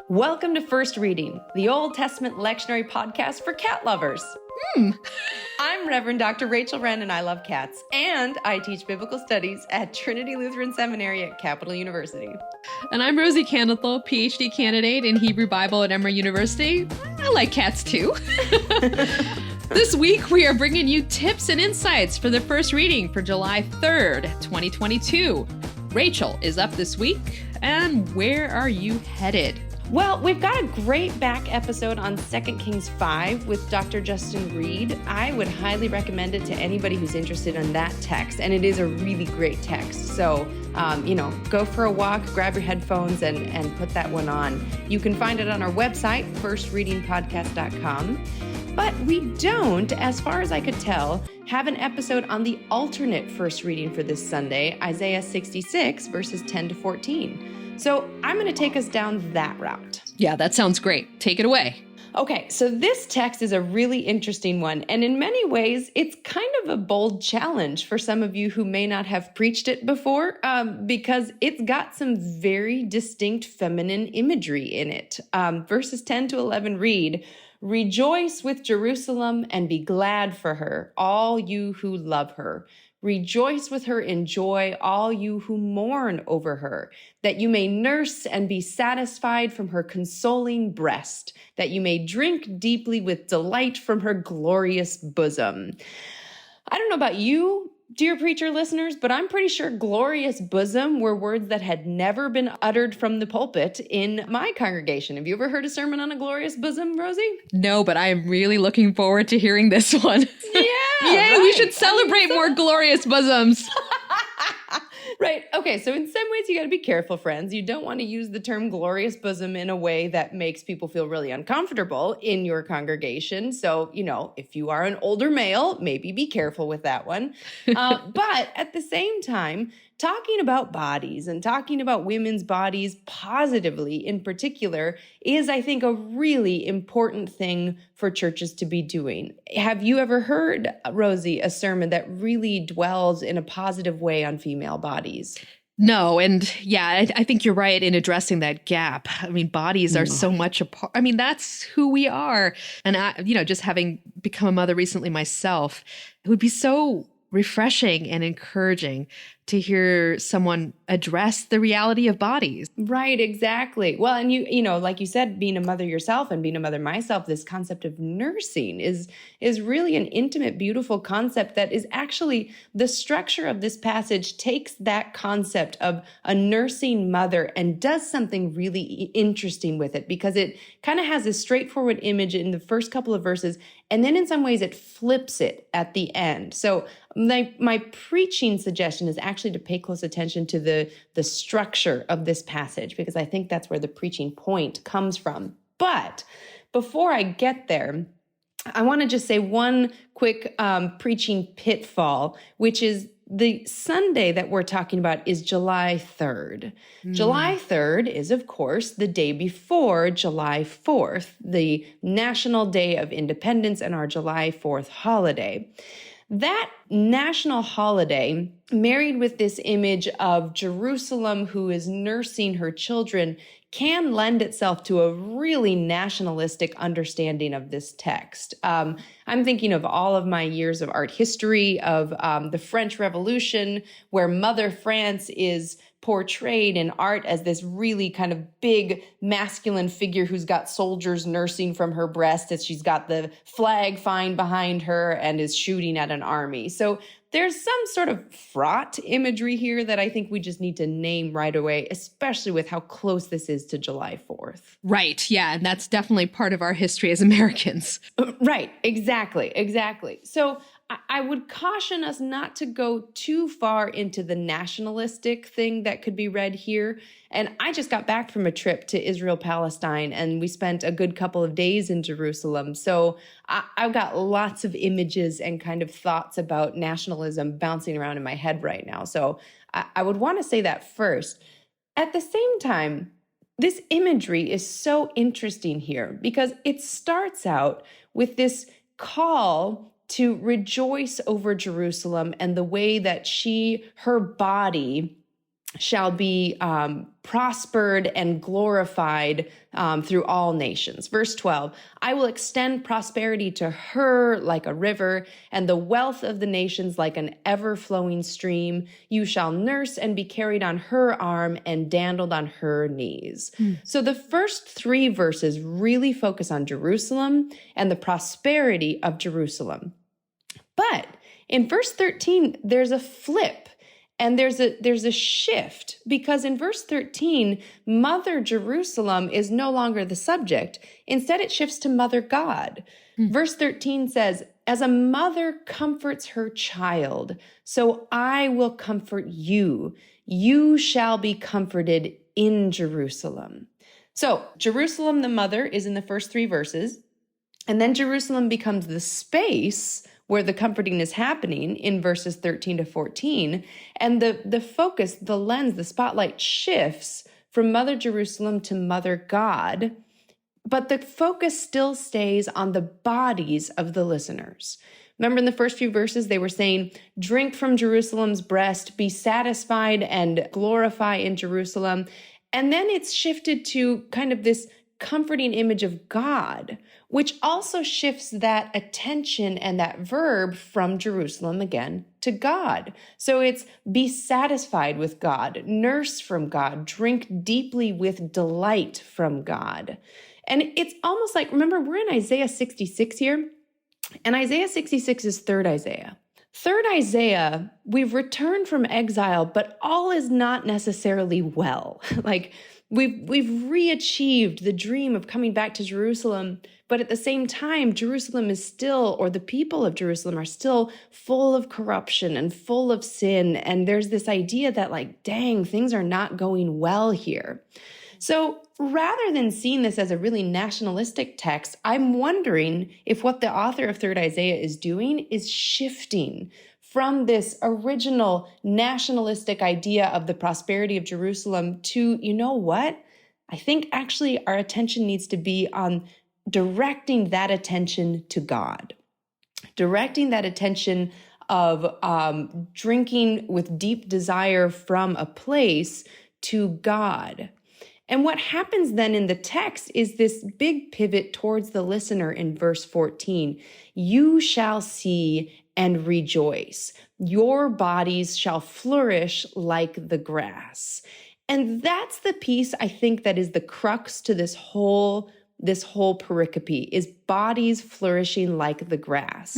Welcome to First Reading, the Old Testament lectionary podcast for cat lovers. I'm Reverend Dr. Rachel Wren, and I love cats. And I teach biblical studies at Trinity Lutheran Seminary at Capital University. And I'm Rosie Canethel, PhD candidate in Hebrew Bible at Emory University. I like cats too. This week, we are bringing you tips and insights for the first reading for July 3rd, 2022. Rachel is up this week, and where are you headed? Well, we've got a great back episode on 2 Kings 5 with Dr. Justin Reed. I would highly recommend it to anybody who's interested in that text, and it is a really great text. So, go for a walk, grab your headphones, and put that one on. You can find it on our website, firstreadingpodcast.com. But we don't, as far as I could tell, have an episode on the alternate first reading for this Sunday, Isaiah 66, verses 10 to 14. So I'm going to take us down that route. Yeah, that sounds great. Take it away. Okay, so this text is a really interesting one, and in many ways, it's kind of a bold challenge for some of you who may not have preached it before, because it's got some very distinct feminine imagery in it. Verses 10 to 11 read, "Rejoice with Jerusalem and be glad for her, all you who love her. Rejoice with her in joy, all you who mourn over her, that you may nurse and be satisfied from her consoling breast, that you may drink deeply with delight from her glorious bosom." I don't know about you, dear preacher listeners, but I'm pretty sure glorious bosom were words that had never been uttered from the pulpit in my congregation. Have you ever heard a sermon on a glorious bosom, Rosie? No, but I am really looking forward to hearing this one. Yeah. Yay, right. we should celebrate more glorious bosoms. Right. Okay. So in some ways, you got to be careful, friends. You don't want to use the term glorious bosom in a way that makes people feel really uncomfortable in your congregation. So, if you are an older male, maybe be careful with that one. But at the same time, talking about bodies and talking about women's bodies positively in particular is, I think, a really important thing for churches to be doing. Have you ever heard, Rosie, a sermon that really dwells in a positive way on female bodies? No. And yeah, I think you're right in addressing that gap. I mean, bodies are so much a part. I mean, that's who we are. And just having become a mother recently myself, it would be so refreshing and encouraging to hear someone address the reality of bodies. Right, exactly. Well, and like you said, being a mother yourself and being a mother myself, this concept of nursing is really an intimate, beautiful concept that is actually the structure of this passage takes that concept of a nursing mother and does something really interesting with it, because it kind of has a straightforward image in the first couple of verses, and then in some ways it flips it at the end. So my preaching suggestion is actually to pay close attention to the structure of this passage, because I think that's where the preaching point comes from. But before I get there, I want to just say one quick preaching pitfall, which is the Sunday that we're talking about is July 3rd. July 3rd is, of course, the day before July 4th, the National Day of Independence and our July 4th holiday. That national holiday, married with this image of Jerusalem who is nursing her children, can lend itself to a really nationalistic understanding of this text. I'm thinking of all of my years of art history, of the French Revolution, where Mother France is portrayed in art as this really kind of big masculine figure who's got soldiers nursing from her breast as she's got the flag flying behind her and is shooting at an army. So there's some sort of fraught imagery here that I think we just need to name right away, especially with how close this is to July 4th. Right. Yeah. And that's definitely part of our history as Americans. Right. Exactly. So I would caution us not to go too far into the nationalistic thing that could be read here. And I just got back from a trip to Israel, Palestine, and we spent a good couple of days in Jerusalem. So I've got lots of images and kind of thoughts about nationalism bouncing around in my head right now. So I would want to say that first. At the same time, this imagery is so interesting here because it starts out with this call to rejoice over Jerusalem and the way that her body shall be prospered and glorified through all nations. Verse 12, I will extend prosperity to her like a river, and the wealth of the nations like an ever-flowing stream. You shall nurse and be carried on her arm and dandled on her knees. So the first 3 verses really focus on Jerusalem and the prosperity of Jerusalem. But in verse 13, there's a flip. And there's a shift, because in verse 13, Mother Jerusalem is no longer the subject. Instead, it shifts to Mother God. Verse 13 says, as a mother comforts her child, so I will comfort you. You shall be comforted in Jerusalem. So Jerusalem, the mother, is in the first 3 verses. And then Jerusalem becomes the space where the comforting is happening in verses 13 to 14. And the focus, the lens, the spotlight shifts from Mother Jerusalem to Mother God. But the focus still stays on the bodies of the listeners. Remember in the first few verses, they were saying, drink from Jerusalem's breast, be satisfied and glorify in Jerusalem. And then it's shifted to kind of this comforting image of God, which also shifts that attention and that verb from Jerusalem again to God. So it's be satisfied with God, nurse from God, drink deeply with delight from God. And it's almost like, remember, we're in Isaiah 66 here, and Isaiah 66 is 3rd Isaiah. 3rd Isaiah, we've returned from exile, but all is not necessarily well. Like, We've re-achieved the dream of coming back to Jerusalem, but at the same time, Jerusalem is still, or the people of Jerusalem are still full of corruption and full of sin. And there's this idea that like, dang, things are not going well here. So rather than seeing this as a really nationalistic text, I'm wondering if what the author of 3rd Isaiah is doing is shifting from this original nationalistic idea of the prosperity of Jerusalem to, you know what? I think actually our attention needs to be on directing that attention to God, directing that attention of drinking with deep desire from a place to God. And what happens then in the text is this big pivot towards the listener in verse 14. You shall see and rejoice. Your bodies shall flourish like the grass. And that's the piece I think that is the crux to this whole pericope, is bodies flourishing like the grass.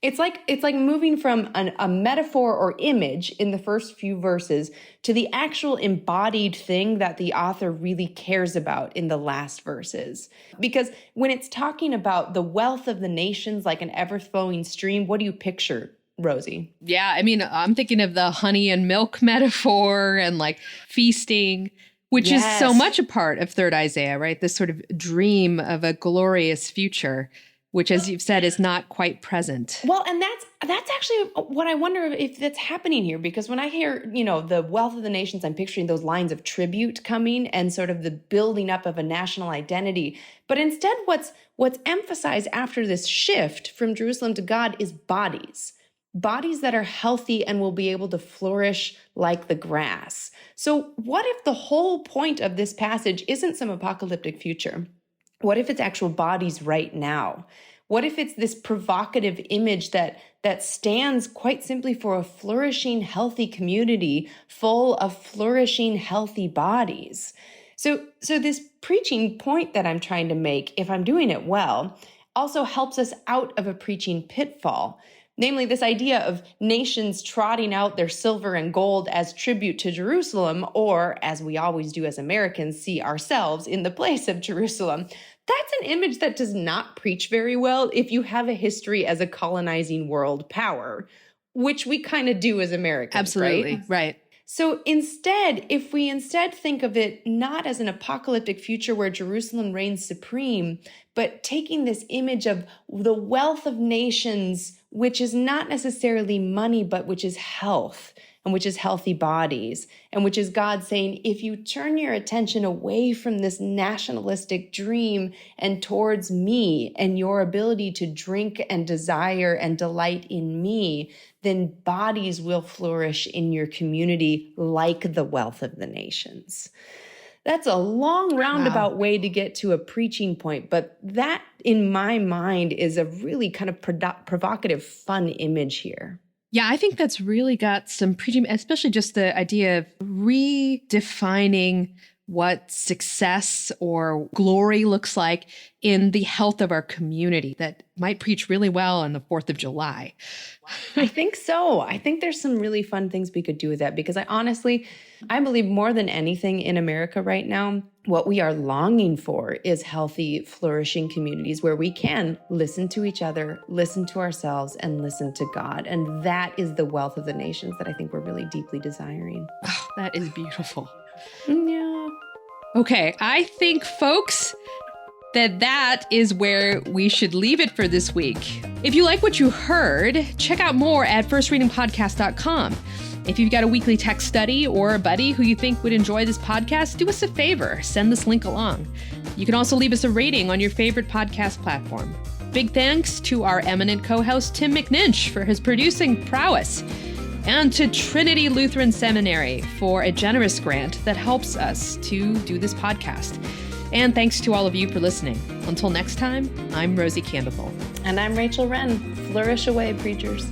It's like moving from a metaphor or image in the first few verses to the actual embodied thing that the author really cares about in the last verses. Because when it's talking about the wealth of the nations like an ever-flowing stream, what do you picture, Rosie? Yeah, I mean, I'm thinking of the honey and milk metaphor and like feasting, which is so much a part of 3rd Isaiah, right? This sort of dream of a glorious future, which, as you've said, is not quite present. Well, and that's actually what I wonder if that's happening here, because when I hear, the wealth of the nations, I'm picturing those lines of tribute coming and sort of the building up of a national identity. But instead, what's emphasized after this shift from Jerusalem to God is bodies that are healthy and will be able to flourish like the grass. So what if the whole point of this passage isn't some apocalyptic future? What if it's actual bodies right now? What if it's this provocative image that stands quite simply for a flourishing, healthy community full of flourishing, healthy bodies? So this preaching point that I'm trying to make, if I'm doing it well, also helps us out of a preaching pitfall. Namely, this idea of nations trotting out their silver and gold as tribute to Jerusalem, or, as we always do as Americans, see ourselves in the place of Jerusalem. That's an image that does not preach very well if you have a history as a colonizing world power, which we kind of do as Americans. Absolutely, right. So if we think of it not as an apocalyptic future where Jerusalem reigns supreme, but taking this image of the wealth of nations, which is not necessarily money, but which is health, and which is healthy bodies, and which is God saying, if you turn your attention away from this nationalistic dream and towards me and your ability to drink and desire and delight in me, then bodies will flourish in your community like the wealth of the nations. That's a long roundabout way to get to a preaching point, but that, in my mind, is a really kind of provocative, fun image here. Yeah, I think that's really got some preaching, especially just the idea of redefining what success or glory looks like in the health of our community that might preach really well on the 4th of July. I think so. I think there's some really fun things we could do with that, because I believe more than anything in America right now, what we are longing for is healthy, flourishing communities where we can listen to each other, listen to ourselves, and listen to God. And that is the wealth of the nations that I think we're really deeply desiring. Oh, that is beautiful. Yeah. Okay, I think, folks, that is where we should leave it for this week. If you like what you heard, check out more at firstreadingpodcast.com. If you've got a weekly text study or a buddy who you think would enjoy this podcast, do us a favor, send this link along. You can also leave us a rating on your favorite podcast platform. Big thanks to our eminent co-host, Tim McNinch, for his producing prowess, and to Trinity Lutheran Seminary for a generous grant that helps us to do this podcast. And thanks to all of you for listening. Until next time, I'm Rosie Candlethal. And I'm Rachel Wren. Flourish away, preachers.